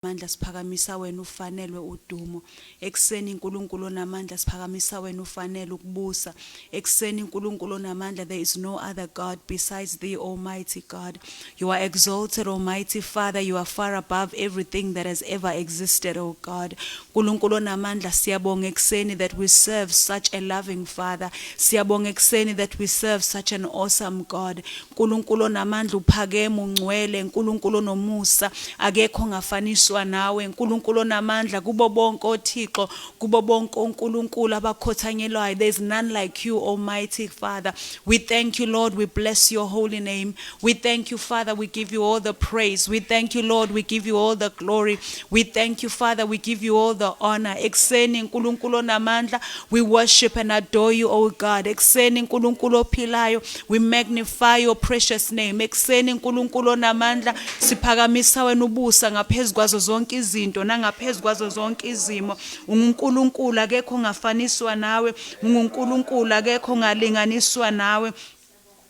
Mandla siphakamisa wena ufanelwe udumo ekseni uNkulunkulu namandla siphakamisa wena ufanele ukubusa ekseni uNkulunkulu namandla. There is no other God besides thee, Almighty God. You are exalted, Almighty Father. You are far above everything that has ever existed, O God. Nkulunkulu namandla siyabonga ekseni that we serve such a loving Father. Siyabonga ekseni that we serve such an awesome God. Nkulunkulu namandla uphakeme ungcwele, Nkulunkulu nomusa, akekho ngafaniswa nawe. Nkulunkulu namandla kubo bonke oThixo, kubo bonke uNkulunkulu abakhothanyelwayo. There is none like you, Almighty Father. We thank you, Lord. We bless your holy name. We thank you, Father. We give you all the praise. We thank you, Lord. We give you all the glory. We thank you, Father. We give you all the honor. Ekseni Nkulunkulu namandla, we worship and adore you, O God. Ekseni Nkulunkulu ophilayo, we magnify your precious name. Ekseni Nkulunkulu namandla, siphakamisa wena ubusa ngaphezulu kwazo zonke izinto nangaphezulu kwazo zonke izimo. UNkulunkulu akekho ngafaniswa nawe, UNkulunkulu akekho ngalinganiswa nawe.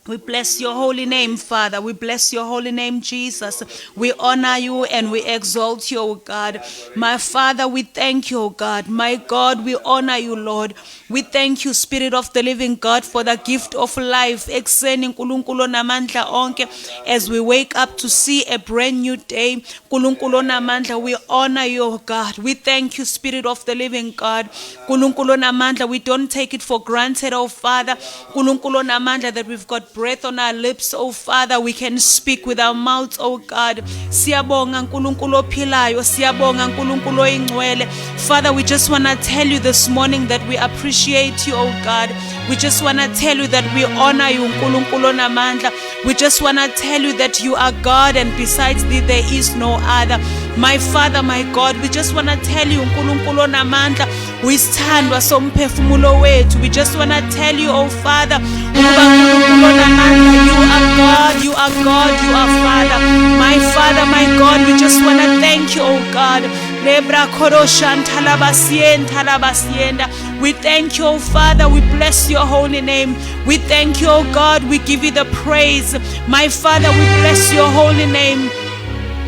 We bless your holy name, Father. We bless your holy name, Jesus. We honor you and we exalt you, O God. My Father, we thank you, O God. My God, we honor you, Lord. We thank you, Spirit of the living God, for the gift of life. Ekseni Nkulunkulu namandla onke, as we wake up to see a brand new day. Nkulunkulu namandla, we honor you, O God. We thank you, Spirit of the living God. Nkulunkulu namandla, we don't take it for granted, O Father. Nkulunkulu namandla, that we've got breath on our lips, oh Father. We can speak with our mouths, oh God. Siyabonga Nkulunkulu ophilayo, siyabonga Nkulunkulu oyingcwele. Father, we just want to tell you this morning that we appreciate you, oh God. We just want to tell you that we honor you, Nkulunkulu namandla. We just want to tell you that you are God and besides thee there is no other. My Father, my God, we just want to tell you, Nkulunkulu namandla, uyisithandwa somphefumulo wethu. We just want to tell you, oh Father, you are God, you are God, you are Father. My Father, my God, we just want to thank you, oh God. We thank you, oh Father. We bless your holy name. We thank you, oh God. We give you the praise. My Father, we bless your holy name.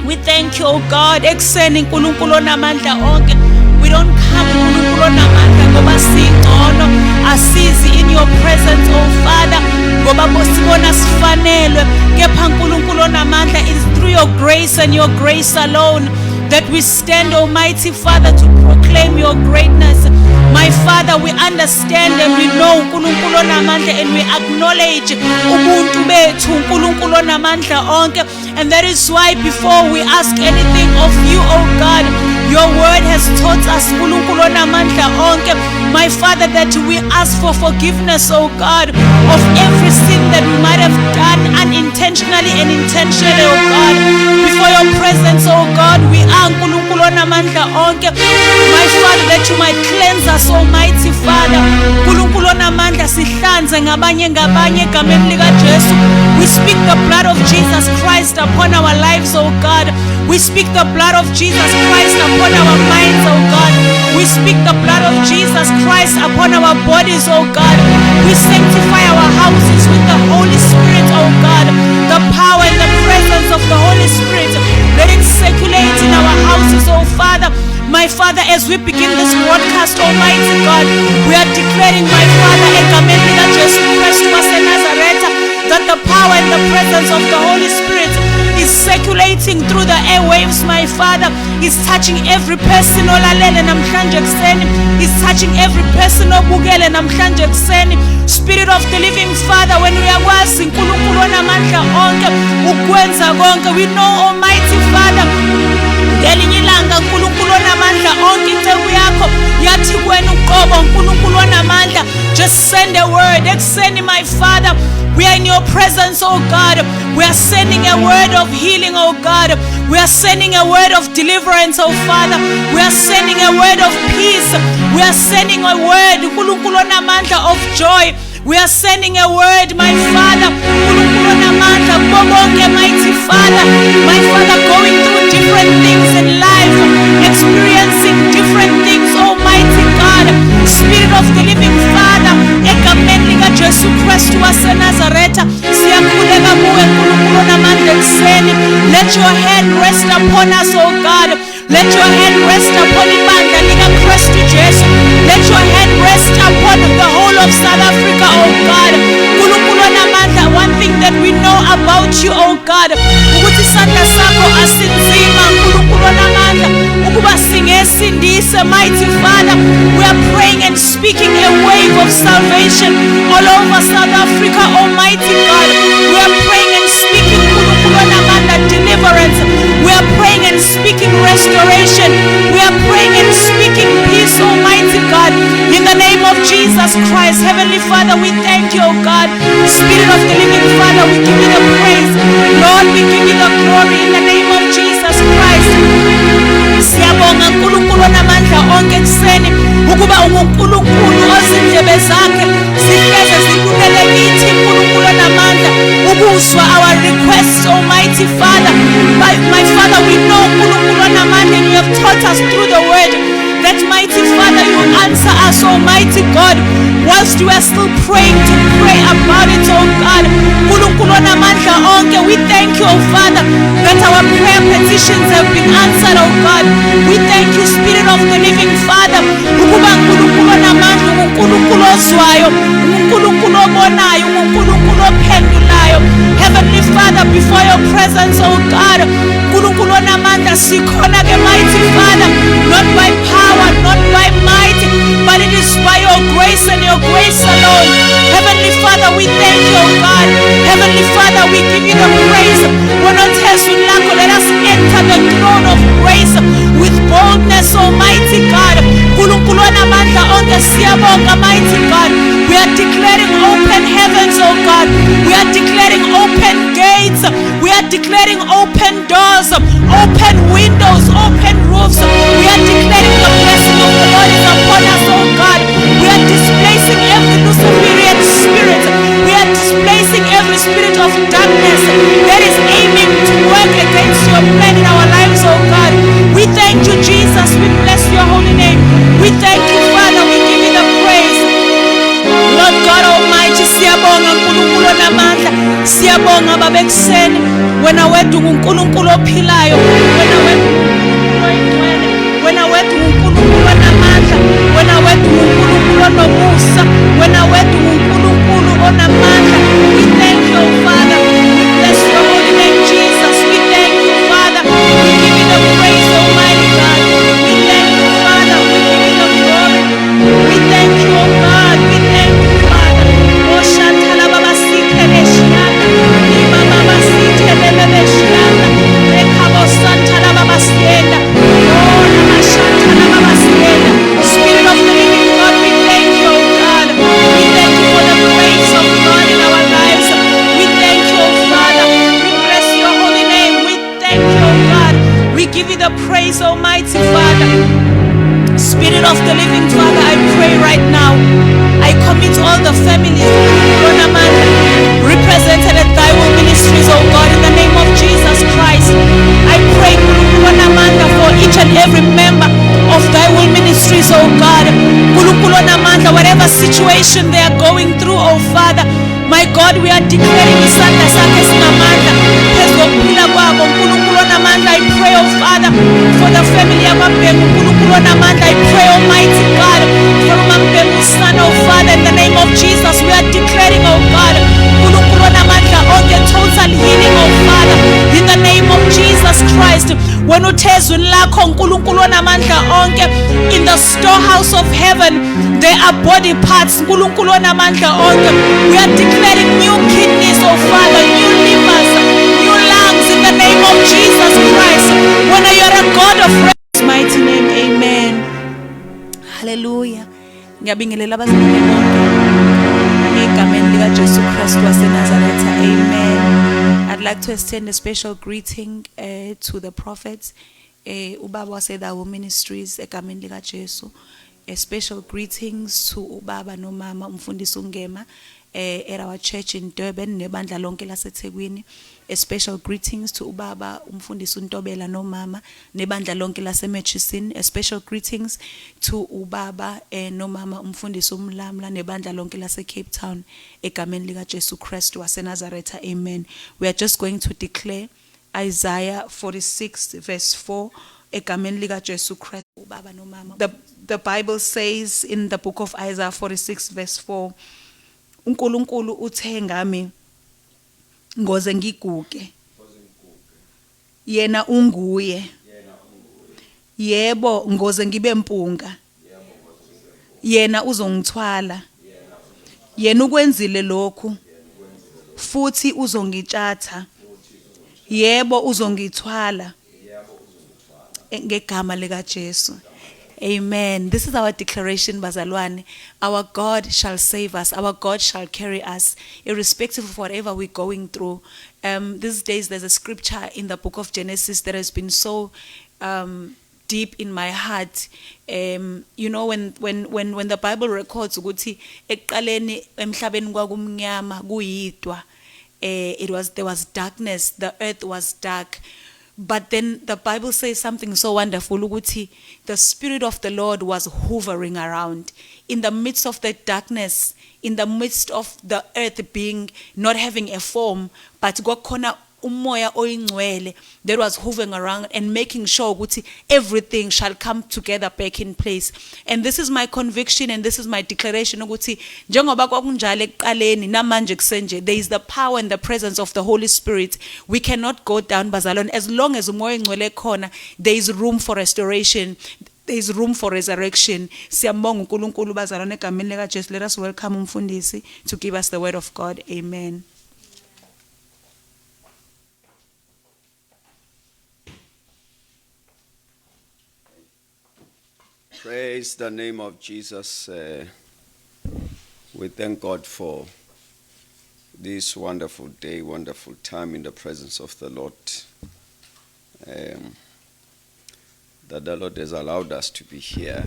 We thank you, oh God. Ekseni Nkulunkulu namandla onke. We don't come Nkulunkulu namandla ngoba singcono, asizi in your presence, oh Father, ngoba bosibona sifanelwe. Kepha Nkulunkulu namandla, it is through your grace and your grace alone that we stand, Almighty Father, to proclaim your greatness. My Father, we understand and we know Nkulunkulu namandla, and we acknowledge ubuntu bethu Nkulunkulu namandla onke. And that is why before we ask anything of you, oh God, your word has taught us Nkulunkulu namandla onke, my Father, that we ask for forgiveness, oh God, of every sin that we might have done unintentionally and intentionally, oh God. Before your presence, oh God, we are Nkulunkulu namandla onke, my Father, that you might cleanse us, Almighty Father. Nkulunkulu namandla sihlanze ngabanye egameni lika Jesu. We speak the blood of Jesus Christ upon our lives, oh God. We speak the blood of Jesus Christ upon our minds, oh God. We speak the blood of Jesus Christ upon our bodies, oh God. We sanctify our houses with the Holy Spirit, oh God. The power and the presence of the Holy Spirit, let it circulate in our houses, oh Father. My Father, as we begin this broadcast, Almighty God, we are declaring, my Father, egameni lika Jesu Kristu waseNazaretha, that the power and the presence of the Holy Spirit is circulating through the airwaves, my Father. Is touching every person olalele namhlanje ekseni, is touching every person obukele namhlanje ekseni. Spirit of the living Father, when we are wasing Nkulunkulu namandla onke ukwenza konke, we know, Almighty Father, ngelinye ilanga Nkulunkulu namandla onke inceku yakho yathi kuwena uqobo Nkulunkulu namandla, just send a word. Ekseni, my Father, we are in your presence, oh God. We are sending a word of healing, oh God. We are sending a word of deliverance, oh Father. We are sending a word of peace. We are sending a word Nkulunkulu namandla of joy. We are sending a word, my Father, Nkulunkulu namandla bonke, mighty Father, my Father, going through different things in life, experiencing different things, Almighty God. Spirit of the living Father, egameni lika Jesu Kristu waseNazaretha, siyakhuleka kuwe Nkulunkulu namandla ekseni. Let your hand rest upon us, oh God. Let your hand rest upon ibandla likaKristu Jesu. Let your hand rest upon the whole of South Africa, oh God. Nkulunkulu namandla, one thing that we know about you, oh God, ukuthi isandla sakho asinzima, Nkulunkulu namandla, ukuba singesindise. Mighty Father, we are praying and speaking a wave of salvation all over South Africa, Almighty God. We are praying and speaking, Nkulunkulu namandla, deliverance. We are praying and speaking restoration. We are praying and speaking peace, Almighty God, in the name of Jesus Christ. Heavenly Father, we thank you, oh God. Spirit of the living Father, we give you the praise. Lord, we give you the glory in the name of Jesus Christ. Siyabonga Nkulunkulu namandla onke ekuseni ukuba uNkulunkulu ozindlebe zakhe zihleze zibukele kithi, Nkulunkulu namandla, ukuzwa our requests, Almighty Father. My Father, we know Nkulunkulu namandla, and you have taught us through the word that, mighty Father, you answer us, Almighty God, whilst we are still praying to pray about it, oh God. Nkulunkulu namandla onke, we thank you, oh Father, that our prayer petitions have been answered, oh God. We thank you, Spirit of the living Father, ukuba Nkulunkulu namandla, uNkulunkulu ozwayo, uNkulunkulu obonayo, uNkulunkulu ophendulayo. Heavenly Father, before your presence, oh God, Nkulunkulu namandla, sikhona ke, mighty Father, not by power, not by might, but it is by your grace and your grace alone. Heavenly Father, we thank you, oh God. Heavenly Father, we give you the praise. Let us enter the throne of grace with boldness, Almighty God. Nkulunkulu namandla onke, siyabonga, mighty God. We are declaring open heavens, oh God. We are declaring open gates. We are declaring open doors, open windows, open roofs. We are declaring the blessing of the Lord is upon us, oh God. We are displacing every Luciferian spirit. We are displacing every spirit of darkness that is aiming to work against your plan in our lives, oh God. We thank you, Jesus. We bless your holy name. We thank you, Father. We give you the praise. Lord God Almighty, siyabonga Nkulunkulu namandla, siyabonga babekuseni, wena wedwa uNkulunkulu ophilayo, wena wedwa uNkulunkulu oyingcwele, wena wedwa uNkulunkulu namandla, wena wedwa uNkulunkulu onomusa, wena wedwa uNkulunkulu onamandla. We thank you, Father. We bless your holy name, Jesus. We thank you, Father. We give you the praise, Almighty God. We thank you, Father. We give you the glory. We thank you, oh God. We thank you, Father. Oh, Shantala Baba Sikele Shiana. Ima Baba Sikele Bebe Shiana. Rekabo Santala Baba Siena. Oh, Nama Shantala Baba Siena. Spirit of the living God, we thank you, oh God. We thank you for the grace of God in our lives. We thank you, oh Father. We bless your holy name. We thank you, oh God. We give you the praise, Almighty Father. Spirit of the living Father, I pray right now. I commit all the families represented at Thywillministryint'l Ministries, oh God, in the name of Jesus Christ. I pray for each and every member of Thywillministryint'l Ministries, oh God. Whatever situation they are going through, oh Father, my God, we are declaring isandla sakhe sinamandla phezu kokuphila kwabo. Nkulunkulu namandla, I pray, oh Father, for the family yaMabhengu. Nkulunkulu namandla, I pray, Almighty God, for uMabhengu's son, oh Father, in the name of Jesus. We are declaring, oh God, Nkulunkulu namandla onke, total healing, oh Father, in the name of Jesus Christ. When uthezwe lakho Nkulunkulu namandla onke, in the storehouse of heaven there are body parts, Nkulunkulu namandla onke. We are declaring new kidneys, oh Father, new livers, new lungs, in the name of Jesus Christ. When you are a God of rest, mighty name, amen. Hallelujah. Ngiyabingelela abazalwane bonke egameni lika Jesu Christ waseNazaretha, amen. I'd like to extend a special greeting to the prophets, ubaba waseThywillministryint'l Ministries egameni lika Jesu. A special greetings to ubaba nomama umfundisi uNgema at our church in Durban nebandla lonke laseThekwini. A special greetings to ubaba umfundisi uNtobela nomama nebandla lonke laseMurchison. A special greetings to ubaba nomama umfundisi uMlamla nebandla lonke laseCape Town egameni lika Jesu Christ waseNazaretha, amen. We are just going to declare Isaiah 46 verse 4 egameni lika Jesu Christ ubaba nomama. The Bible says in the book of Isaiah 46 verse 4, uNkulunkulu uthe ngami ngoze ngiguge, yena unguye, yebo ngoze ngibe mpunga, yena uzongithwala, yena ukwenzile lokhu futhi uzongitshatha, yebo uzongithwala ngegama lika Jesu. Amen. This is our declaration, bazalwane. Our God shall save us. Our God shall carry us, irrespective of whatever we're going through. These days, there's a scripture in the book of Genesis that has been so deep in my heart. You know, when the Bible records ukuthi ekuqaleni emhlabeni kwakumnyama kuyidwa, there was darkness, the earth was dark. But then the Bible says something so wonderful ukuthi the Spirit of the Lord was hovering around in the midst of the darkness, in the midst of the earth being not having a form, but kwakhona umoya oyingcwele that was hovering around and making sure ukuthi everything shall come together back in place. And this is my conviction and this is my declaration ukuthi njengoba kwakunjalo ekuqaleni namanje kusenje, there is the power and the presence of the Holy Spirit. We cannot go down, bazalwane. As long as umoya oyingcwele khona, there is room for restoration. There is room for resurrection. Siyambonga uNkulunkulu bazalwane egameni lika Jesu. Let us welcome umfundisi to give us the word of God. Amen. Praise the name of Jesus. We thank God for this wonderful day, wonderful time in the presence of the Lord. That the Lord has allowed us to be here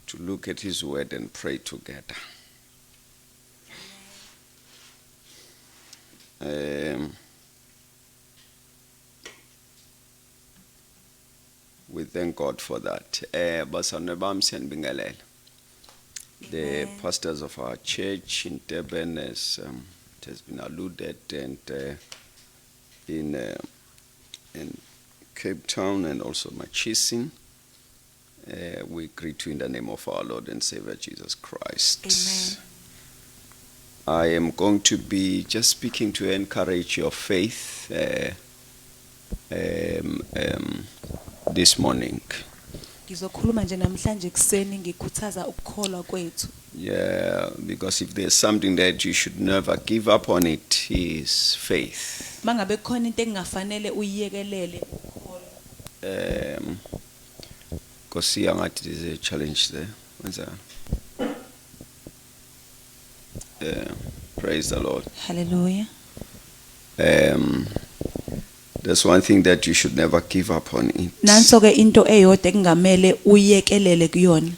to look at His word and pray together. We thank God for that. The pastors of our church in Durban, as it has been alluded, and in Cape Town and also Murchison, we greet you in the name of our Lord and Savior Jesus Christ. Amen. I am going to be just speaking to encourage your faith this morning. Yeah, because if there's something that you should never give up on, it is faith. Because there's a challenge there. Praise the Lord. Hallelujah. There's one thing that you should never give up on it.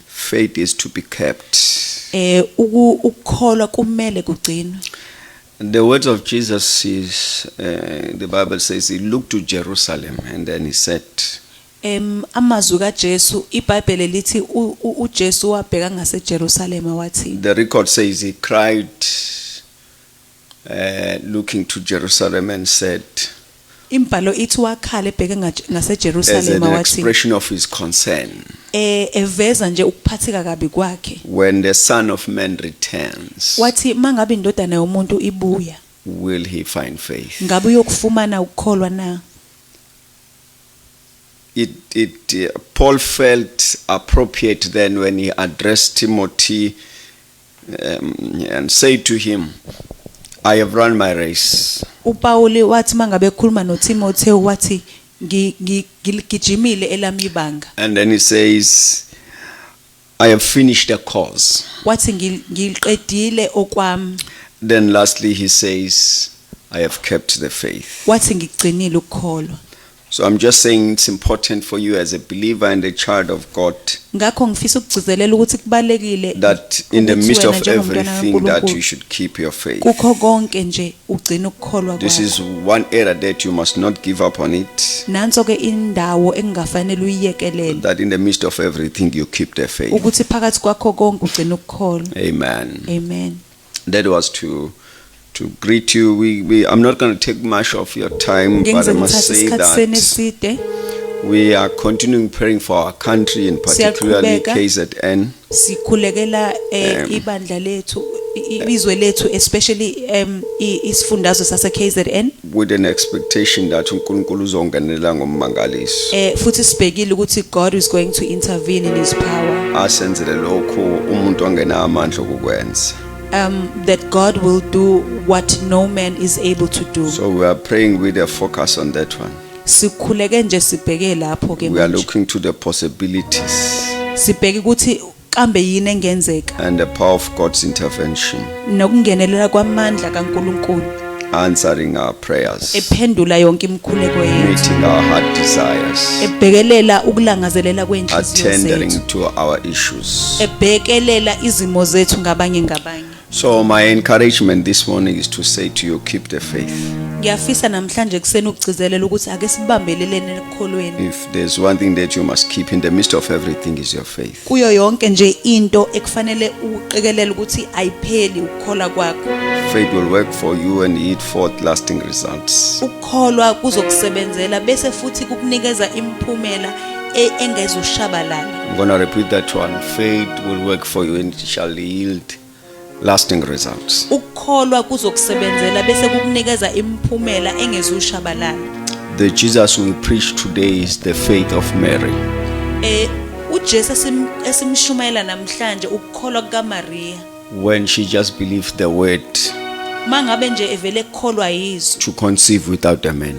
Faith is to be kept. The words of Jesus is, the Bible says, he looked to Jerusalem and then he said, the record says he cried, looking to Jerusalem and said, as an expression of his concern, when the Son of Man returns, will he find faith? Paul felt appropriate then when he addressed Timothy and said to him, I have run my race. And then he says, I have finished the course. Then lastly he says, I have kept the faith. So I'm just saying it's important for you as a believer and a child of God that in the midst of everything that you should keep your faith. This is one area that you must not give up on it. That in the midst of everything you keep the faith. Amen. Amen. That was to to greet you. I'm not going to take much of your time, but I must say that we are continuing praying for our country, and particularly KZN. Especially isifundazwe sase KZN, with an expectation that uNkulunkulu uzongenela ngommangaliso. Futhi sibhekile ukuthi God is going to intervene in his power. Asenzele lokho umuntu angena amandla okukwenza. That God will do what no man is able to do. So we are praying with a focus on that one. Sikhuleke nje sibheke lapho ke manje. We are looking to the possibilities. Sibheke ukuthi kambe yini engenzeka. And the power of God's intervention. Nokungenelela kwamandla kaNkulunkulu. Answering our prayers. Ephendula yonke imikhuleko yethu. Meeting our heart desires. Ebhekelela ukulangazelela kwenhliziyo zethu. Attending to our issues. Ebhekelela izimo zethu ngabanye. So my encouragement this morning is to say to you, keep the faith. Ngiyafisa namhlanje kuseni ukugcizelela ukuthi ake sibambelelene ekukholweni. If there's one thing that you must keep in the midst of everything is your faith. Kuyo yonke nje into ekufanele uqikelele ukuthi ayipheli ukukholwa kwakho. Faith will work for you and yield forth lasting results. Ukukholwa kuzokusebenzela bese futhi kukunikeza imiphumela engezushabalala. I'm going to repeat that one. Faith will work for you and it shall yield lasting results. Ukukholwa kuzokusebenzela bese kukunikeza imiphumela engezushabalala. The Jesus we preach today is the faith of Mary. uJesu esimshumayela namhlanje ukukholwa kukaMaria. When she just believed the word. Mangabe nje evele ekholwa yizwi. To conceive without a man.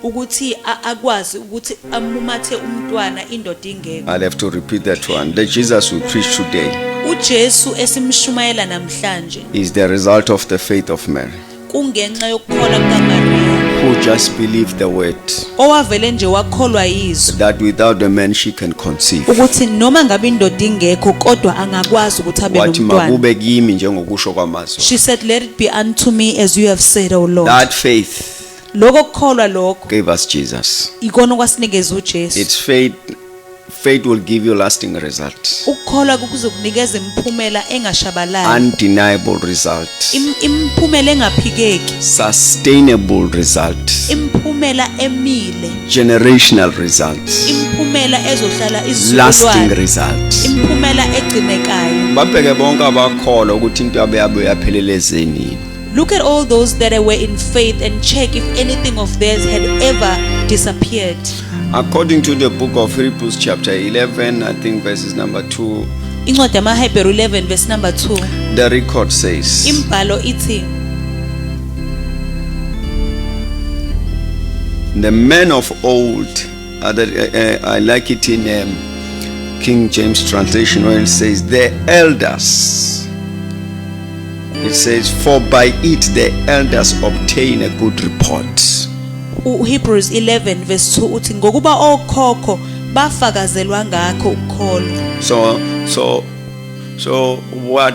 Ukuthi akwazi ukuthi amumathe umntwana indoda ingekho. I'll have to repeat that one. The Jesus we preach today. uJesu esimshumayela namhlanje is the result of the faith of Mary. Kungenxa yokukholwa kukaMaria. Who just believed the word. Owavele nje wakholwa yizwi. That without a man she can conceive. Ukuthi noma ngabe indoda ingekho kodwa angakwazi ukuthi abe nomntwana. Wathi makube kimi njengokusho kwamazwi. She said, let it be unto me as you have said, O Lord. That faith lokho kukholwa lokho gave us Jesus. Ikona kwasinikeza uJesu. It's faith will give you lasting results. Ukukholwa kuzokunikeza imiphumela engashabalali. Undeniable result. Imiphumela engaphikeki. Sustainable result. Imiphumela emile. Generational results. Imiphumela ezohlala izizukulwane. Lasting results. Imiphumela egcinekayo. Babheke bonke abakholwa ukuthi into yabo yaphelelezeni. Look at all those that were in faith and check if anything of theirs had ever disappeared. According to the book of Hebrews chapter 11, I think verses number 2. Incwadi yamaHebheru 11 verse number 2. The record says. Imbhalo ithi. The men of old, I like it in King James translation where it says the elders. It says, for by it the elders obtain a good report. Hebrews 11 verse 2 uthi ngokuba okhokho bafakazelwa ngakho ukukholwa. So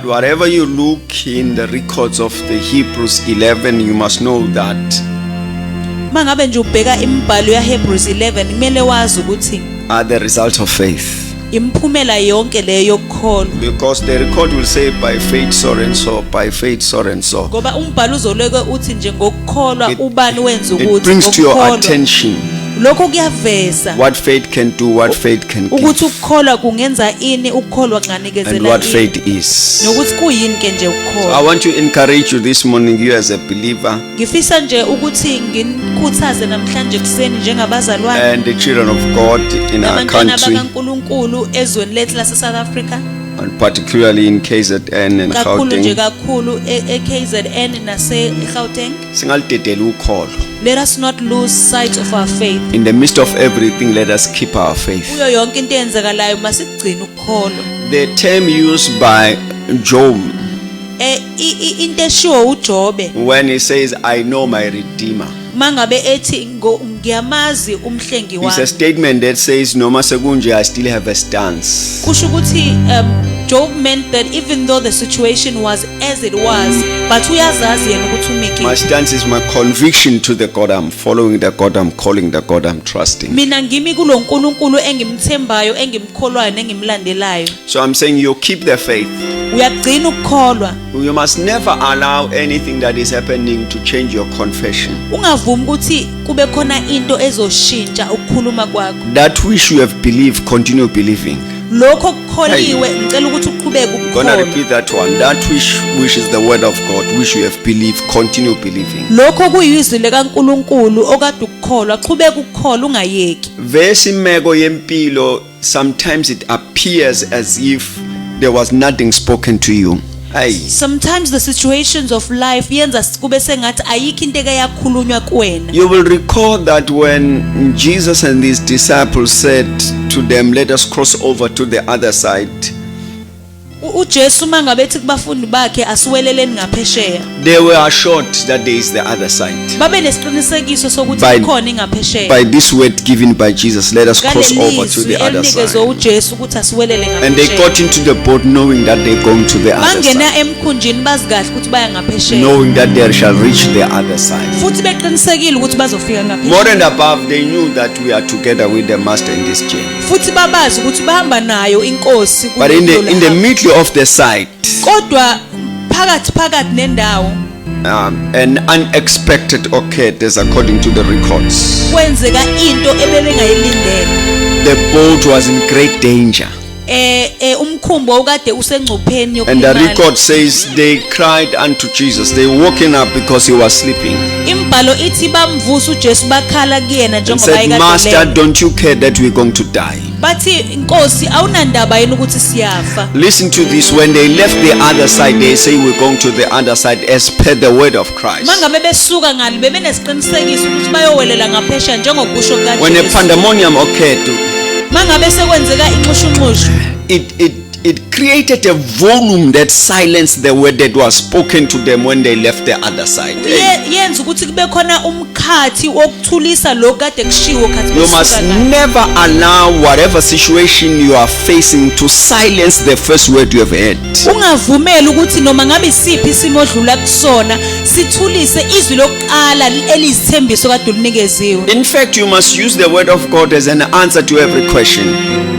whatever you look in the records of the Hebrews 11, you must know that mangabe nje ubheka imibhalo yaHebrews 11 kumele wazi ukuthi are the result of faith. Imphumela yonke leyo yokukholwa. Because the record will say by faith so and so, by faith so and so. Ngoba umbhalo uzoleke uthi nje ngokukholwa ubani wenza ukuthi. It brings to your attention lokho kuyaveza what faith can do, what faith can give. Ukuthi ukukholwa kungenza ini, ukukholwa kunganikezela ini. And what faith is. Nokuthi kuyini ke nje ukukholwa. I want to encourage you this morning, you as a believer. Ngifisa nje ukuthi nginikhuthaze namhlanje kuseni njengabazalwane. And the children of God in our country. Abantwana bakaNkulunkulu ezweni lethu lase South Africa. And particularly in KZN and Gauteng. Kakhulu eKZN nase Gauteng. Singalidedela ukholo. Let us not lose sight of our faith. In the midst of everything, let us keep our faith. Kuyo yonke into eyenzakalayo masigcine ukukholwa. The term used by Job. Into eshiwo uJobe. When he says, I know my Redeemer. Mangabe ethi ngiyamazi umhlengi It's a wami. statement that says, Noma sekunje, I still have a stance. Kusho ukuthi Job meant that even though the situation was as it was, but uyazazi yena ukuthi umeke. My stance is my conviction to the God I'm following, the God I'm calling, the God I'm trusting. Mina ngimi kulo nkulunkulu engimthembayo, engimkholwayo, engimlandelayo. So I'm saying you keep the faith. Uyagcina ukukholwa. You must never allow anything that is happening to change your confession. Ungavumi ukuthi kube khona into ezoshintsha ukukhuluma kwakho. That which you have believed, continue believing. Lokho kukholiwe ngicela ukuthi uqhubeke Gonna ukukholwa. repeat that one. That which is the word of God, which you have believed, continue believing. Lokho kuyizwi likaNkulunkulu okade ukukholwa, qhubeka ukukholwa ungayeki. Vesi imeko yempilo, sometimes it appears as if there was nothing spoken to you. Aye. Sometimes the situations of life yenza kube sengathi ayikho into eyakhulunywa kuwena. You will recall that when Jesus and his disciples said to them, let us cross over to the other side, uJesu mangabethi kubafundi bakhe asiweleleni ngaphesheya. they were assured that there is the other side. Babe nesiqinisekiso sokuthi By- ikhona ingaphesheya. By this word given by Jesus, let us cross over to the other elinikezwe side. uJesu ukuthi asiwelele And they ngaphesheya. got into the boat knowing that they're going to the other Bangena side. emkhunjini bazi kahle ukuthi baya ngaphesheya. Knowing that they shall reach the other side. Futhi beqinisekile ukuthi bazofika More ngaphesheya. and above, they knew that we are together with the Master in this journey. Futhi babazi ukuthi bahamba nayo inkosi But in the kulolu hambo. middle of the side, Kodwa phakathi nendawo an unexpected occurred, as according to the records. kwenzeka into ebebengayilindele. The boat was in great danger. Umkhumbo ukade usengcupheni And the yokulimala. record says they cried unto Jesus. They woken up because he was sleeping. Imbhalo ithi bamvusa uJesu bakhala kuyena And njengoba said, Master, ayekade. don't you care that we're going to die? Bathi inkosi awunandaba yini ukuthi siyafa. Listen to this. When they left the other side, they say we're going to the other side as per the word of Christ. Mangabe besuka ngale bebenesiqinisekiso ukuthi bayowelela ngaphesha njengokusho When a kaJesu. pandemonium occurred, Mangabe sekwenzeka inxushunxushu. it created a volume that silenced the word that was spoken to them when they left the other side. Yenza ukuthi kube khona umkhathi wokuthulisa lo kade kushiwo khathi You must besuka ngale. never allow whatever situation you are facing to silence the first word you have heard. Ungavumeli ukuthi noma ngabe isiphi isimo odlula kusona sithulise izwi lokuqala elizithembiso kade ulunikeziwe. In fact, you must use the word of God as an answer to every question.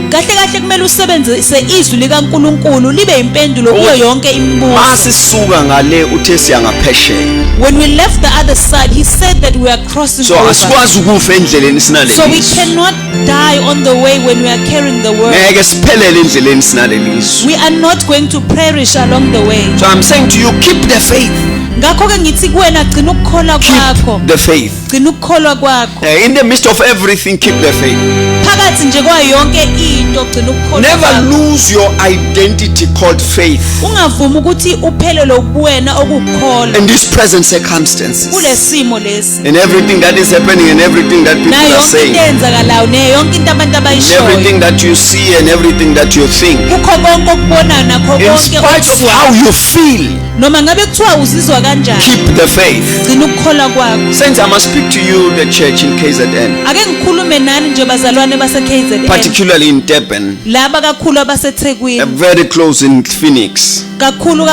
Kahle kahle kumele usebenzise izwi likaNkulunkulu libe impendulo kuyo yonke imibuzo. Masisuka ngale uthe siyangaphesheya. When we left the other side, he said that we are crossing So over. asikwazi ukufa endleleni sinale So we lizwi. cannot die on the way when we are carrying the word. Ngeke siphelele endleleni sinale lizwi. We are not going to perish along the way. So I'm saying to you, keep the faith. Ngakho ke ngithi kuwena gcina ukukholwa kwakho. Keep the faith. Gcina ukukholwa kwakho. In the midst of everything, keep the faith. Phakathi nje kwayo yonke into gcina ukukholwa Never kwakho. lose your identity called faith Ungavumi ukuthi uphelele ubuwena okukholwa in these present circumstances. kulesimo lesi. In everything that is happening and everything that people Nayo are yonke saying. into eyenzakalayo nayo yonke into abantu In abayishoyo. everything that you see and everything that you think. Kukho konke okubonayo nakho In konke spite of okuzwayo. how you feel, Noma ngabe kuthiwa uzizwa kanjani, keep the faith. gcina ukukholwa kwakho. Saints, I must speak to you, the church in KZN, Ake ngikhulume nani nje bazalwane base KZN, particularly in Durban, laba kakhulu abaseThekwini, very close in Phoenix. kakhulu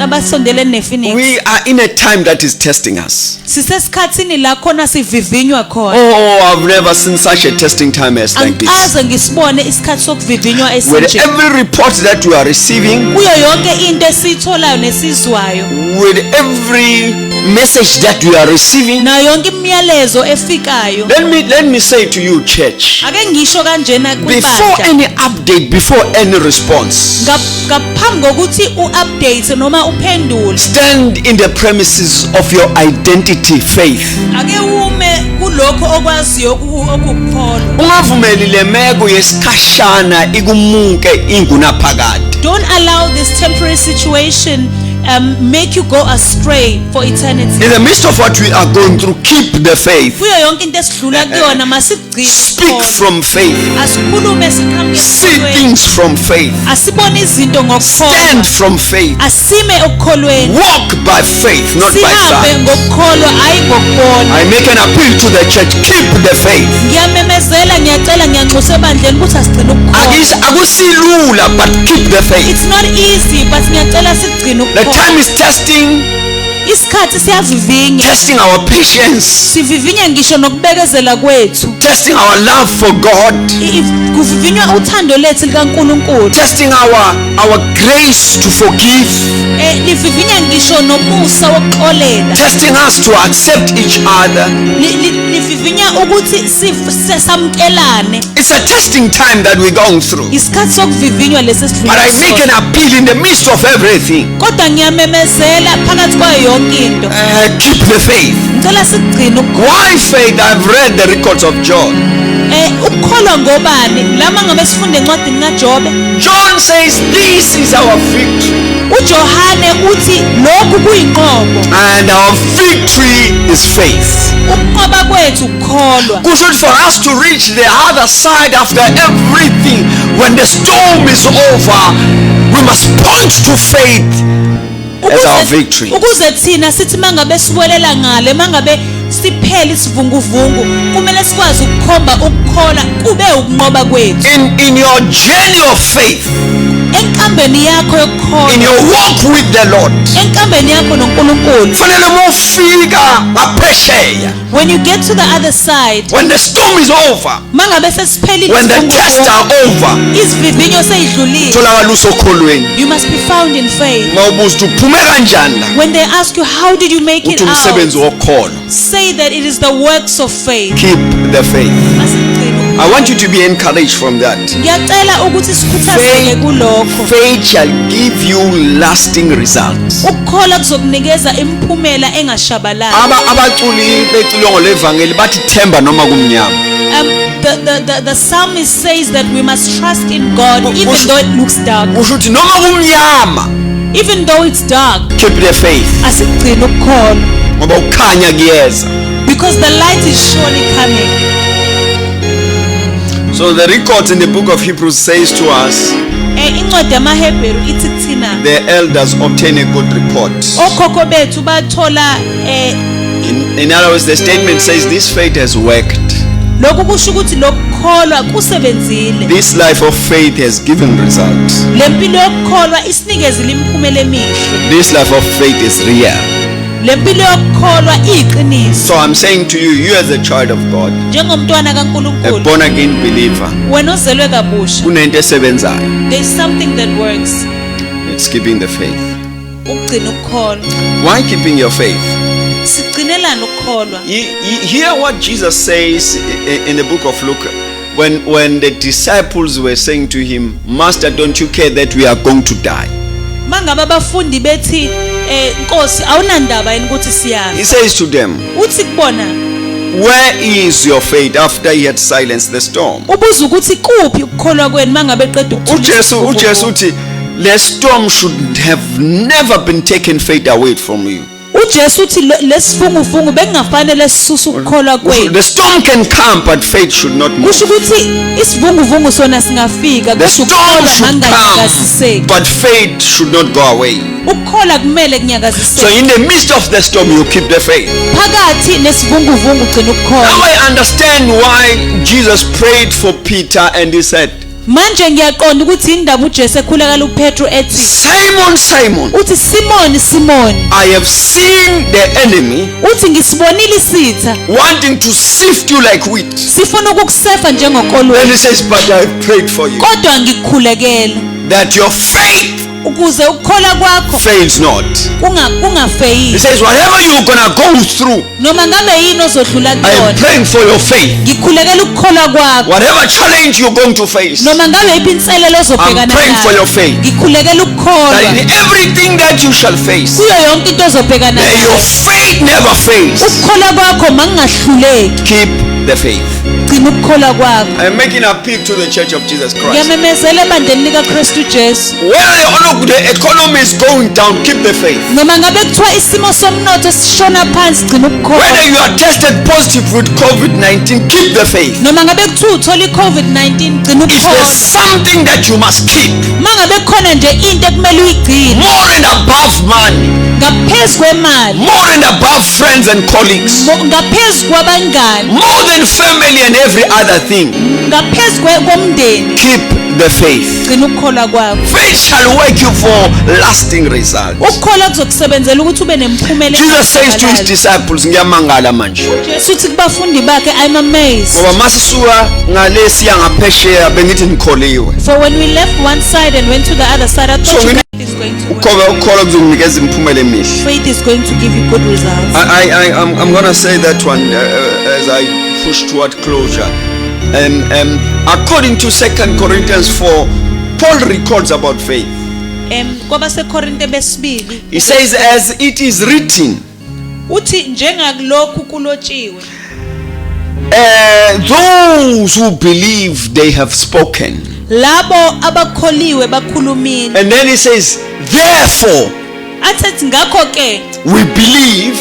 abasondelene nePhoenix. We are in a time that is testing us. Sisesikhathini la khona sivivinywa khona. Oh, I've never seen such a testing time as like this. Angikaze ngisibone isikhathi sokuvivinywa With esinje. every report that you are receiving, Kuyo yonke into esiyitholayo nesizwayo, with every message that you are receiving, nayo yonke imiyalezo efikayo. let me say to you, church, Ake ngisho kanjena before kubandla, any update, before any response, ngaphambi kokuthi uupdate noma uphendule, stand in the premises of your identity faith. ake ume kulokho okwaziyo okukholwa. Ungavumeli le meko yesikhashana ikumuke ingunaphakade. Don't allow this temporary situation make you go astray for eternity. In the midst of what we are going through, keep the faith. Kuyo yonke into esidlula kuyona masigcine Speak ukukholwa. from faith. Asikhulume siqhamuke See emqondweni. things from faith. Asibone izinto ngokukholwa. Stand from faith. Asime ekukholweni. Walk by faith, not by Sihambe sight. ngokukholwa hayi ngokubona. I make an appeal to the church. Keep the faith. Ngiyamemezela ngiyacela ngiyanxusa ebandleni ukuthi asigcine ukukholwa. Akusilula, but keep the faith. It's not easy but ngiyacela sigcine The ukukholwa. time is testing, Isikhathi siyavivinya. testing our patience, Sivivinya ngisho nokubekezela kwethu. testing our love for God, Kuvivinywa uthando lethu likaNkulunkulu. testing our grace to forgive, Livivinya ngisho nomusa wokuxolela. testing us to accept each other. Livivinya ukuthi samkelane. It's a testing time that we're going through. Isikhathi sokuvivinywa lesi But I make an appeal in the midst of everything. Kodwa ngiyamemezela phakathi kwayo yonke into. Keep the faith. Ngicela sigcine Why faith? I've read the records of John. ukukholwa ngobani? Lama ngabe sifunde encwadini kaJobe. John says this is our victory. uJohane uthi lokhu kuyinqobo. And our victory is faith. Ukunqoba kwethu ukukholwa. Kusho for us to reach the other side after everything, when the storm is over, we must point to faith as our victory. Ukuze thina sithi mangabe siwelela ngale mangabe siphele isivunguvungu kumele sikwazi ukukhomba ukukhola kube ukunqoba kwethu. In your journey of faith, enkambeni yakho yokukholwa, in your walk with the Lord, enkambeni yakho noNkulunkulu, fanele mofika ngaphesheya, when you get to the other side, when the storm is over, mangabe sesiphelile when the tests are over, isivivinyo seyidlulile, tholakala usokholweni. you must be found in faith. Mawubuza uphume kanjani la? When they ask you how did you make it Uthi umsebenzi out, wokholwa. say that it is the works of faith. Keep the faith. Masigcine I want you to be encouraged from that. ngiyacela ukuthi sikhuthazeke kulokho. Faith shall give you lasting results. Ukukholwa kuzokunikeza imiphumela engashabalali. Abaculi becilongo levangeli bathi themba noma kumnyama. The psalmist says that we must trust in God even though it looks dark. Kusho ukuthi noma kumnyama, Even though it's dark, keep the faith. asigcine ukukholwa. Ngoba ukukhanya kuyeza. Because the light is surely coming. So the records in the book of Hebrews says to us, Incwadi yamaHebheru ithi kuthina the elders obtain a good report. okhokho bethu bathola In other words, the statement says this faith has worked. lokhu kusho ukuthi lokukholwa kusebenzile. This life of faith has given results. Lempilo yokukholwa isinikezile imiphumela emihle. This life of faith is real. Lempilo yokukholwa iyiqiniso. So I'm saying to you, you as a child of God, Njengomntwana a kaNkulunkulu, born again believer, wena ozelwe kabusha, kunento esebenzayo. there is something that works. It's keeping the faith. Ukugcina ukukholwa. Why keeping your faith? Sigcinelana ukukholwa. You hear what Jesus says in the book of Luke when the disciples were saying to him, Master, don't you care that we are going to die? Mangabe abafundi bethi Nkosi awunandaba yini ukuthi He siyazi. says to them, Uthi kubona where is your faith after he had silenced the storm? ubuza ukuthi kuphi ukukholwa kwenu mangabe eqeda uJesu uthi, the storm should have never been taken faith away from you. uJesu uthi lesivunguvungu bengafanele sisusa ukukholwa kwenu. The storm can come, but faith should not move. Kusho ukuthi isivunguvungu sona singafika The kusho storm ukukholwa should come, manganyakaziseki. but faith should not go away. Ukukholwa kumele So kunyakaziseke. in the midst of the storm, you keep the faith. Phakathi nesivunguvungu ugcina Now ukukholwa. I understand why Jesus prayed for Peter and he said, Manje ngiyaqonda ukuthi indaba uJesu ekhulekela uPetro ethi Simon, Simon, uthi Simoni Simoni I have seen the enemy uthi ngisibonile isitha wanting to sift you like wheat. sifuna ukukusefa And njengokolweni he says, but I have prayed for you kodwa ngikukhulekela that your faith ukuze ukukholwa kwakho fails not. He kungafeyili. says, whatever you're gonna go through, Noma ngabe yini ozodlula I am kuyona praying for your faith. ngikukhulekela ukukholwa kwakho. Whatever challenge you're going to face, Noma ngabe yiphi inselelo ozobhekana I'm praying for your faith. ngikukhulekela That ukukholwa in everything that you shall face, kuyo yonke into ozobhekana may your nayo. faith never fails. Ukukholwa kwakho mangingahluleki. Keep the faith. gcina ukukholwa kwakho. I am making an appeal to the Church of Jesus Christ. Ngiyamemezela ebandleni likaKristu Jesu. Whether the economy is going down, keep the faith. Noma ngabe kuthiwa isimo somnotho sishona phansi gcina ukukholwa. Whether you are tested positive with COVID-19, keep the faith. Noma ngabe kuthiwa uthola iCovid-19 gcina If there's ukukholwa. something that you must keep, Mangabe khona nje into ekumele uyigcine more and above money, ngaphezulu kwemali, more and above friends and colleagues, ngaphezulu kwabangani, more than family and every other thing, ngaphezulu komndeni keep the faith. gcina ukukholwa kwakho. Faith shall work you for lasting results. Ukukholwa kuzokusebenzela ukuthi ube nemphumela. Jesus says to his disciples, ngiyamangala manje. Jesu uthi kubafundi bakhe, I'm amazed. Ngoba masisuka ngale siya ngaphesheya bengithi nikholiwe. For when we left one side and went to the other side, I thought faith is going to work. Ukholwa kuzokunikeza imiphumela emihle. Faith is going to give you good results. I'm going to say that one as I push toward closure. According to 2 Corinthians 4, Paul records about faith. KwabaseKorinte besibili. He says, as it is written, uthi njengakulokhu kulotshiwe. Those who believe, they have spoken. Labo abakholiwe bakhulumile. And then he says, therefore, athi ngakho ke we believe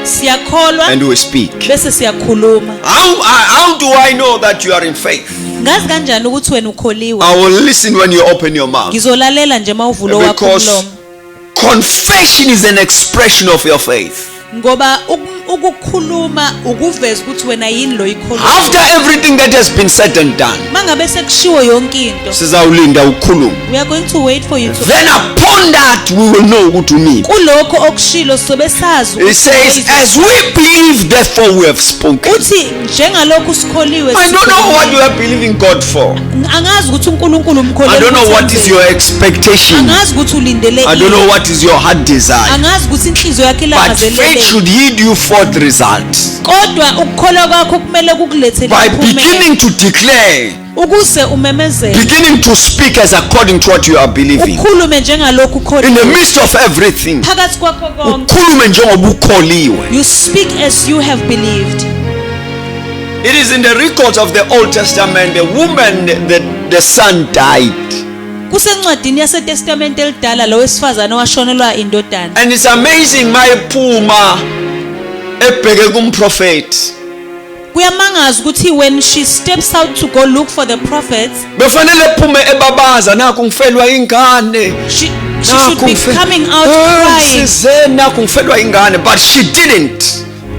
siyakholwa and we speak. bese siyakhuluma. How do I know that you are in faith? Ngazi kanjani ukuthi wena ukholiwe? I will listen when you open your mouth. Ngizolalela nje mawuvulo wakho umlomo. Confession is an expression of your faith. Ngoba ukukhuluma ukuveza ukuthi wena yini lo ikholwa. After everything that has been said and done, mangabe sekushiwo yonke into, sizawulinda ukukhuluma. We are going to wait for you to. Then upon that we will know ukuthi umini. Kulokho okushilo sobe sazi. It says, as we believe, therefore we have spoken. Uthi njengalokhu sikholiwe. I don't know what you are believing God for. Angazi ukuthi uNkulunkulu umkholelwe. I don't know what is your expectation. Angazi ukuthi ulindele. I don't know what is your heart desire. Angazi ukuthi inhliziyo yakhe ilangazelele. But faith should yield you forth results. Kodwa ukukholwa kwakho kumele kukulethele by beginning to declare, ukuze umemezele, beginning to speak as according to what you are believing. Ukhulume njengalokhu ukholiwe. In the midst of everything, phakathi kwakho konke, ukhulume njengoba ukholiwe. You speak as you have believed. It is in the records of the Old Testament, the woman, the son died. Kusencwadini yaseTestament elidala lo wesifazana washonelwa indodana. And it's amazing mayiphuma ebheke kumprofeti. Kuyamangaza ukuthi when she steps out to go look for the prophets, befanele ephume ebabaza nakho ngifelwa ingane. She should be coming out crying. Nakho ngifelwa ingane, but she didn't.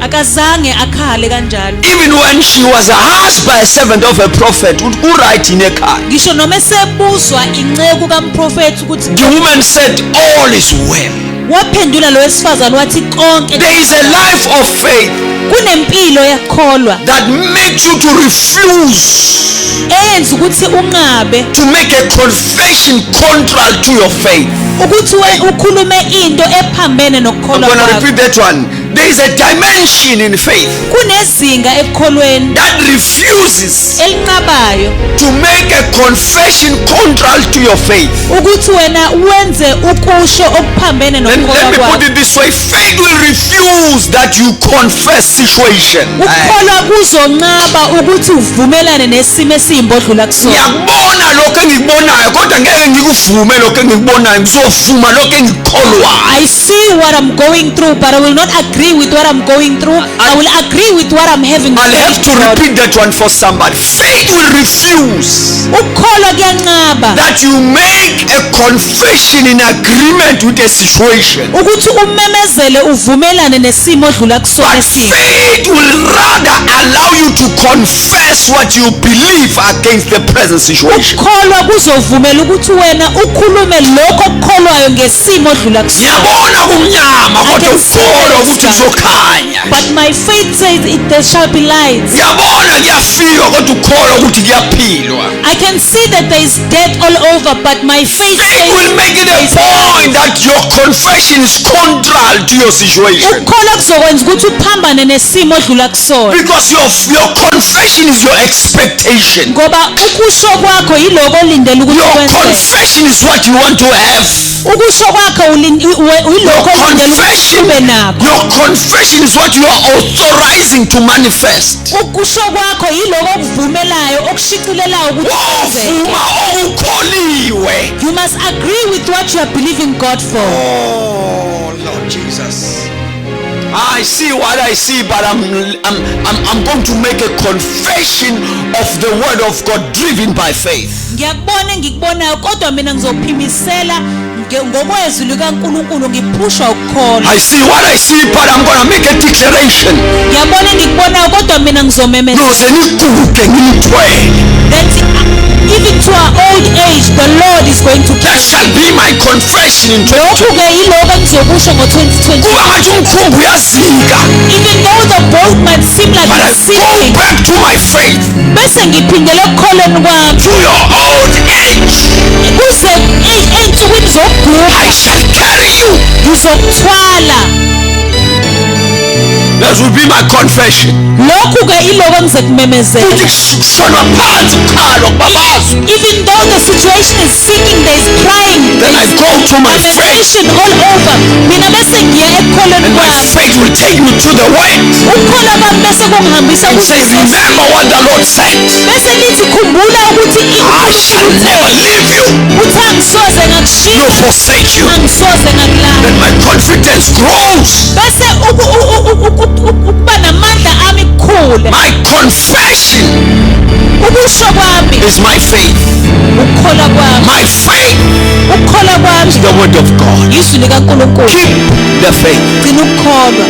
Akazange akhale kanjalo. Even when she was asked by a servant of a prophet, who right in ekhaya. Ngisho noma esebuzwa inceku kaMprofeti ukuthi, the woman said all is well. Waphendula lo wesifazana wathi konke. There is a life of faith. Kunempilo yakholwa. That makes you to refuse. Eyenza ukuthi unqabe. To make a confession contrary to your faith. Ukuthi ukhulume into ephambene nokukholwa kwakho. I'm going to repeat that one. There is a dimension in faith. Kunezinga ekukholweni. That refuses. Elinqabayo. To make a confession contrary to your faith. Ukuthi wena wenze ukusho okuphambene nokukholwa kwakho. Let me put it this way. Faith will refuse that you confess situation. Ukukholwa kuzonqaba ukuthi uvumelane nesimo esiyimbodlula kusona. Ngiyabona lokho engikubonayo kodwa ngeke ngikuvume lokho engikubonayo, ngizovuma lokho engikholwayo. I see what I'm going through, but I will not agree with what I'm going through. I will agree with what I'm having. I'll have to repeat that one for somebody. Faith will refuse that you make a confession in agreement with a situation. But faith will rather allow you to confess what you believe against the present situation. But my faith says there shall be light. I can see that there is death all over, but my faith says will make it a point that your confession is contrary to your situation. Because your confession is your expectation. Your confession is what you want to have. Ukusho kwakho uyilokho Confession, ube nakho. your confession is what you are authorizing to manifest. Ukusho kwakho yiloko okuvumelayo okushicilelayo ukuthi kwenzeke. Wavuma okukholiwe. You must agree with what you are believing God for. Oh Lord Jesus, I see what I see, but I'm going to make a confession of the word of God driven by faith. Ngiyakubona engikubonayo kodwa mina ngizophimisela ngokwezwi likaNkulunkulu ngiphushwa ukukholwa. I see what I see, but I'm going to make a declaration. Ngiyabona engikubonayo kodwa mina ngizomemezela. Noze nigude ngilithwele. Even to our old age, the Lord is going to That shall be my confession in 2020. lokhu-ke yiloko engizokusho ngo-2020. Kuba ngathi umkhumbi uyazika, Even though the boat might seem like but I it's go sinking, back to my faith. bese ngiphindela ekukholweni kwami To your old age, kuze ey'nsukwini zokugula I shall carry you. ngizokuthwala. That will be my confession. Lokhu-ke iloko engizekumemezela. Uthi kushonwa phansi kukhalwa kubabazwa. Even though the situation is sinking, there is crying, Then I go to my faith, lamentation all over, mina bese ngiya ekukholweni and my kwami. faith will take me to the word Ukukholwa kwami bese kungihambisa and say, remember what the Lord said. bese lithi khumbula ukuthi I shall never leave you uthi angisoze nor ngakushiya, forsake you. angisoze ngakulahla. Then my confidence grows. Bese ukuba namandla ami kukhule. My confession Ukusho kwami is my faith. ukukholwa kwami, My faith ukukholwa kwami is the word of God. izwi likaNkulunkulu. Keep the faith. Gcina ukukholwa.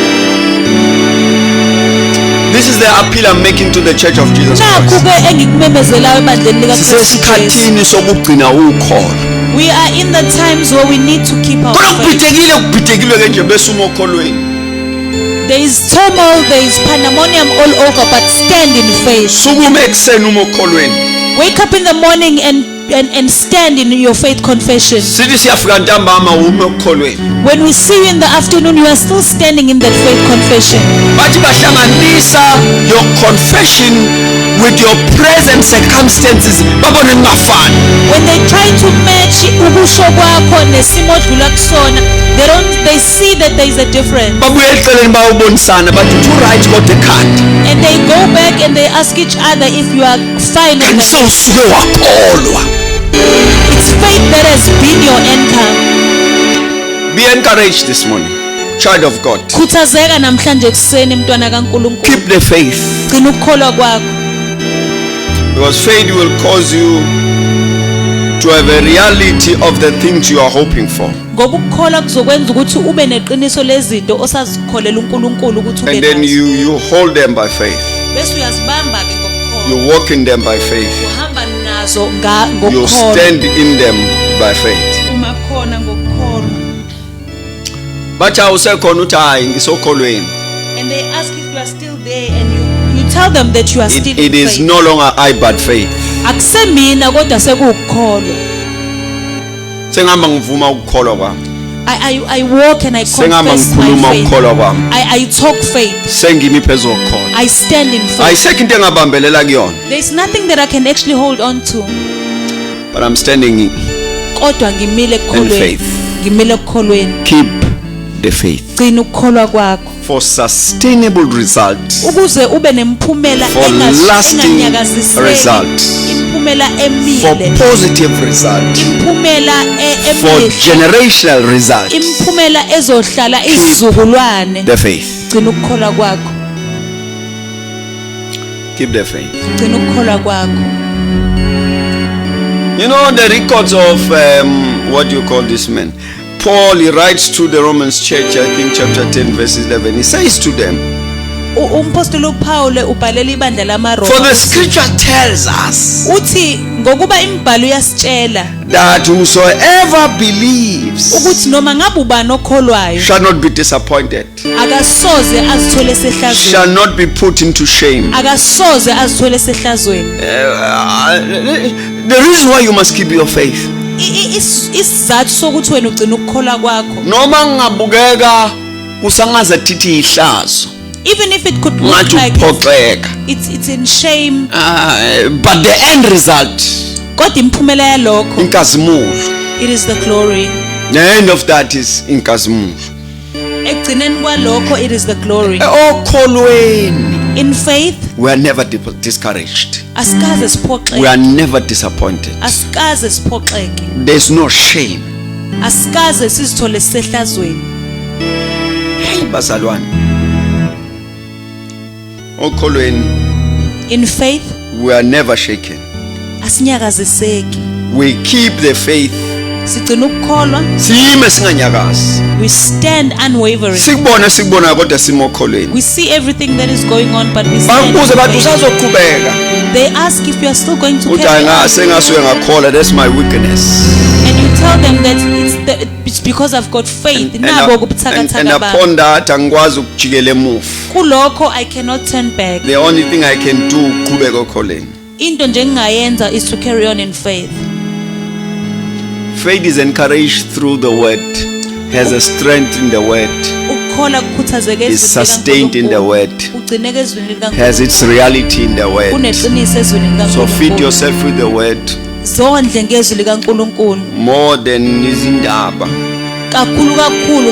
This is the appeal I'm making to the Church of Jesus Christ. Nakhu-ke engikumemezelayo ebandleni likaKristu Jesu. Sisesikhathini sokugcina ukholo. We are in the times where we need to keep our Kodwa faith. kubhidekile ke nje bese umokholweni. There is turmoil, there is pandemonium all over, but stand in faith. Sukume ekuseni umokholweni. Wake up in the morning and stand in your faith confession. Sithi siyafika ntambama ume ukholweni. When we see you in the afternoon, you are still standing in that faith confession. Bathi bahlanganisa your confession with your present circumstances babone ngafani. When they try to match ukusho kwakho nesimo odlula kusona, they see that there is a difference. Babuye eceleni bayobonisana bathi two right kodwa ekhanda. And they go back and they ask each other if you are fine. Kanti sewusuke wakholwa. It's faith that has been your anchor. Be encouraged this morning, child of God. Khuthazeka namhlanje kuseni mntwana kaNkulunkulu. Keep the faith, Gcina ukukholwa kwakho. because faith will cause you to have a reality of the things you are hoping for. Ngoba ukukholwa kuzokwenza ukuthi ube neqiniso lezinto osazikholela uNkulunkulu ukuthi ube And then nazo. you hold them by faith. Bese uyazibamba ke ngokukholwa. You walk in them by faith. Uhamba nazo You ngokukholwa. stand in them by faith. Uma khona ngokukholwa. Bathi awusekhona uthi hayi ngisokholweni. And they ask if you are still there and you tell them that you are still It in is faith. no longer I but faith. Akusemina kodwa sekuwukukholwa. Sengihamba ngivuma ukukholwa kwami. I walk and I Sengihamba confess ngikhuluma my faith. ukukholwa kwami. I talk faith. Sengimi phezulu kokukholwa. I stand in faith. Ayisekho into engabambelela kuyona. There's nothing that I can actually hold on to. But I'm standing. Kodwa ngimile ekukholweni. faith. Ngimile ekukholweni. Keep the faith. Gcina ukukholwa kwakho. For sustainable results. Ukuze ube nemphumela For lasting enganyakaziseki. results. Imphumela For emile. positive results. Imphumela For emihle. generational results. Imphumela ezohlala izizukulwane. The faith. Gcina ukukholwa kwakho. Keep the faith. Gcina ukukholwa kwakho. You know the records of what do you call this man? Paul, he writes to the Romans church, I think chapter 10 verse 11. He says to them, Umpostoli uPaul ubhalela ibandla lamaRoma. for the scripture tells us Uthi ngokuba imibhalo iyasitshela that whosoever believes ukuthi noma ngabe ubani okholwayo shall not be disappointed, akasoze azithole sehlazweni. shall not be put into shame. Akasoze azithole sehlazweni. The reason why you must keep your faith, Isizathu sokuthi wena ugcina ukukholwa kwakho, noma ngabukeka kusangaze thithi ihlazo, even if it could look ngathi like uphoxeka, it's in shame, but the end result kodwa imphumela yalokho inkazimulo. it is the glory. The end of that is inkazimulo. Ekugcineni kwalokho it is the glory. Okholweni, In faith we are never discouraged. asikaze We siphoxeke, are never disappointed. asikaze siphoxeke, There's no shame. asikaze sizithole sisehlazweni. Hey bazalwane. Okholweni, In faith we are never shaken. asinyakaziseki, We keep the faith. sigcina ukukholwa, Sime singanyakazi. we stand unwavering. Sikubona kodwa simo okholweni. We see everything that is going on, but we stand Bakubuze in bathi faith. usazoqhubeka. They ask if you are still going to Uthi carry on, angase ngasuye ngakholwa, that's my weakness. and you tell them that it's because I've got faith. Nabo And kubuthakathaka bami. upon that angikwazi ukujikela emuva. Kulokho I cannot turn back. The only thing I can do ukuqhubeka okholweni. Into nje engingayenza is to carry on in faith. Faith is encouraged through the word, has a strength in the word, Ukukholwa kukhuthazeke is ezwini sustained in the likaNkulunkulu. word, Ugcineke ezwini likaNkulunkulu. has its reality in the word. Kuneqiniso ezwini So likaNkulunkulu. feed yourself with the word Zondle ngezwi likaNkulunkulu. more than izindaba. Kakhulu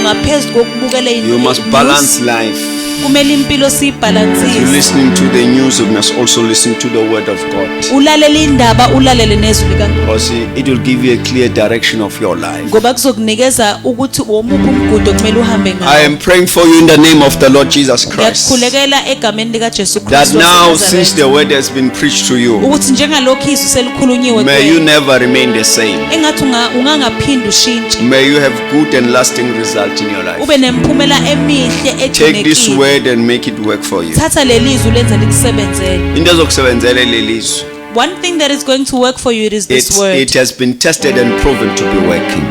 ngaphezulu kokubukela You must balance life. Kumele impilo As you're siyibhalansise. listening to the news, you must also listen to the word of God. Ulalela indaba, ulalele nezwi likaNkulunkulu. Because it will give you a clear direction of your life. Ngoba kuzokunikeza ukuthi omuphi umgudu kumele uhambe I ngawo. am praying for you in the name of the Lord Jesus Christ. Ngiyakukhulekela egameni likaJesu That Kristu. now, since the word has been preached to you, ukuthi njengalokho izwi selikhulunyiwe may you kuwena, never remain the same. engathi ungangaphindi ushintshe, May you have good and lasting result in your life. ube nemphumela emihle Take this egcinekile. word and make it work for you. Thatha lelizwi lenze likusebenzele. Into ezokusebenzela lelizwi. One thing that is going to work for you, it is this word. It has been tested and proven to be working.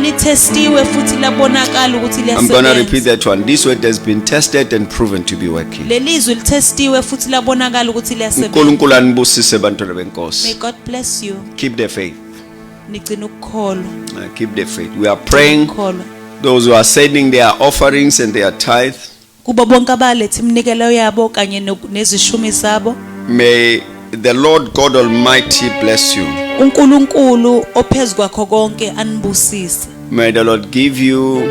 Litestiwe futhi labonakala ukuthi I'm going to repeat liyasebenza. that one. This word has been tested and proven to be working. Lelizwi litestiwe futhi labonakala ukuthi liyasebenza. uNkulunkulu anibusise bantwana benkosi. May God bless you. Keep the faith. Nigcina ukukholwa. Keep the faith. We are praying. Ukukholwa. Those who are sending their offerings and their tithe, Kuba bonke abalethe iminikelo yabo kanye nezishumi zabo. may the Lord God Almighty bless you. uNkulunkulu ophezukwakho konke anibusise. May the Lord give you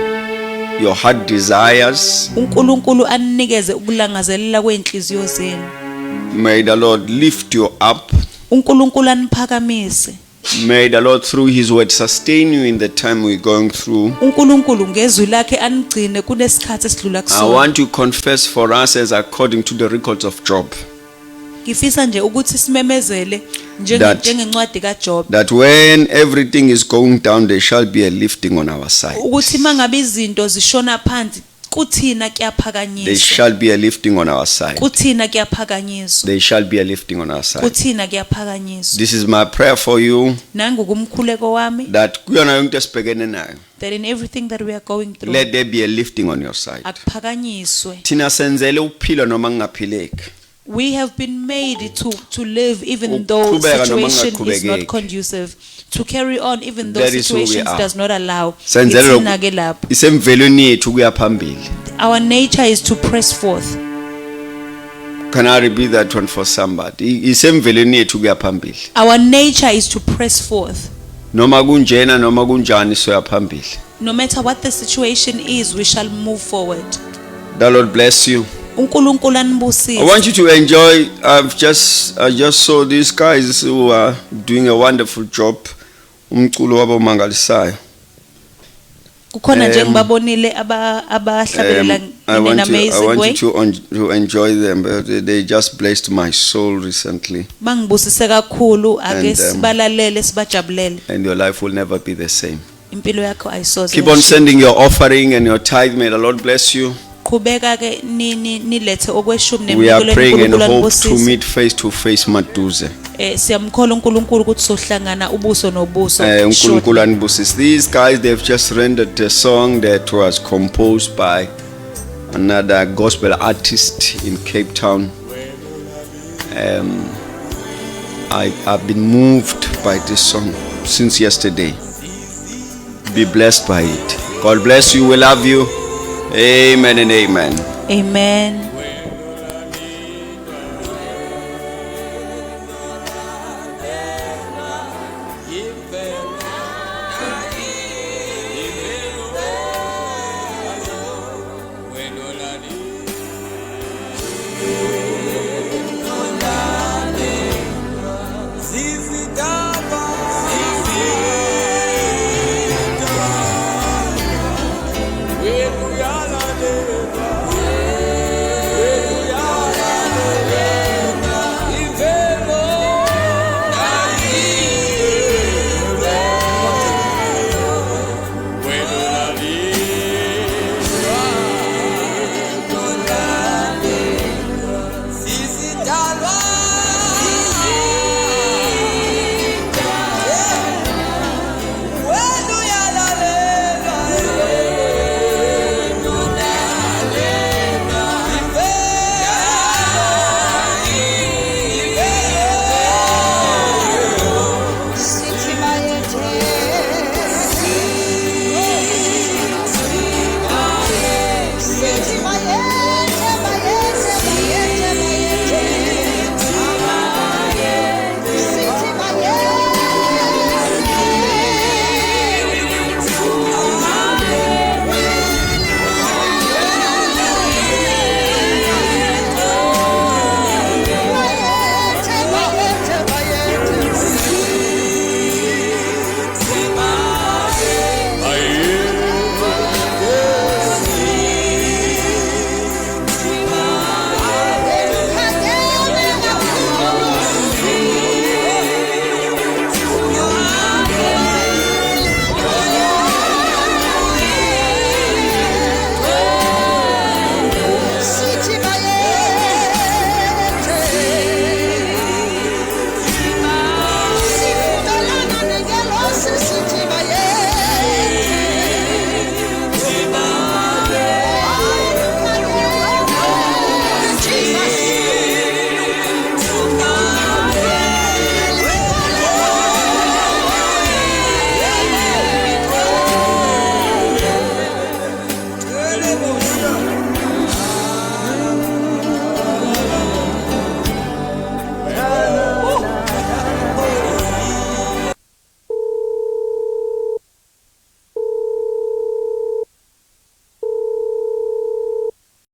your heart desires. uNkulunkulu aninikeze ukulangazelela kwenhliziyo zenu. May the Lord lift you up. uNkulunkulu aniphakamise. May the Lord through his word sustain you in the time we're going through. uNkulunkulu ngezwi lakhe anigcine kunesikhathi esidlula I kusona. want to confess for us as according to the records of Job Ngifisa nje ukuthi simemezele That- njengencwadi kaJob that when everything is going down, there shall be a lifting on our side. ukuthi mangabe izinto zishona phansi kuthina There kuyaphakanyiswa. shall be a lifting on our side. Kuthina kuyaphakanyiswa. There shall be a lifting on our side. Kuthina kuyaphakanyiswa. This is my prayer for you, Nangokumkhuleko wami that kuyona yonke esibhekene nayo, that in everything that we are going through let there be a lifting on your side. akuphakanyiswe. Thina senzele ukuphila noma kungaphileki. We have been made to live even though Ukuqhubeka noma situation is kungaqhubekeki. not conducive, to carry on even though That is who we situations are. does not allow. Senzele lokhu. Ithina ke lapho. Isemvelweni yethu kuya phambili. Our nature is to press forth. Can I repeat that one for somebody? Isemvelweni yethu kuya phambili. Our nature is to press forth. Noma kunjena noma kunjani soya phambili. No matter what the situation is, we shall move forward. The Lord bless you. uNkulunkulu I anibusise. want you to enjoy. I just saw these guys who are doing a wonderful job. Umculo wabo mangalisayo. Kukhona nje ngibabonile abahlabelela I in an want amazing way. you to enjoy them. They just blessed my soul recently, Bangibusise kakhulu ake And, sibalalele sibajabulele. and your life will never be the same. Impilo yakho ayisoze. Keep on sending your offering and your tithe. May the Lord bless you. Qhubeka ke nilethe okweshumi We are neminikelo praying and uNkulunkulu hope to anibusise. meet face to face maduze. Siyamkhola uNkulunkulu ukuthi sohlangana ubuso nobuso. uNkulunkulu anibusise. These guys, they've just rendered a song that was composed by another gospel artist in Cape Town. I've been moved by this song since yesterday. Be blessed by it. God bless you. We love you. Amen and amen. Amen. God.